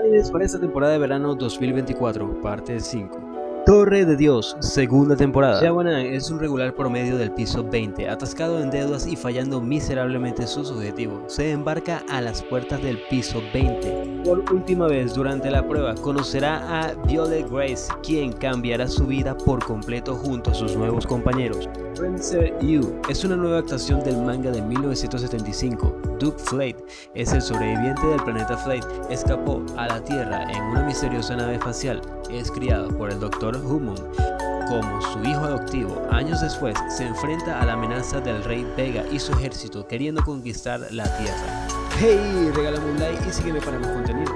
Animes para esta temporada de verano 2024, parte 5. Torre de Dios, segunda temporada. Shawanan es un regular promedio del piso 20, atascado en deudas y fallando miserablemente sus objetivos. Se embarca a las puertas del piso 20. Por última vez durante la prueba conocerá a Violet Grace, quien cambiará su vida por completo junto a sus nuevos compañeros. Prince You es una nueva adaptación del manga de 1975. Duke Flate es el sobreviviente del planeta Flate. Escapó a la Tierra en una misteriosa nave espacial. Es criado por el Dr. Hummon como su hijo adoptivo. Años después se enfrenta a la amenaza del Rey Vega y su ejército queriendo conquistar la Tierra. Hey, regálame un like y sígueme para más contenido.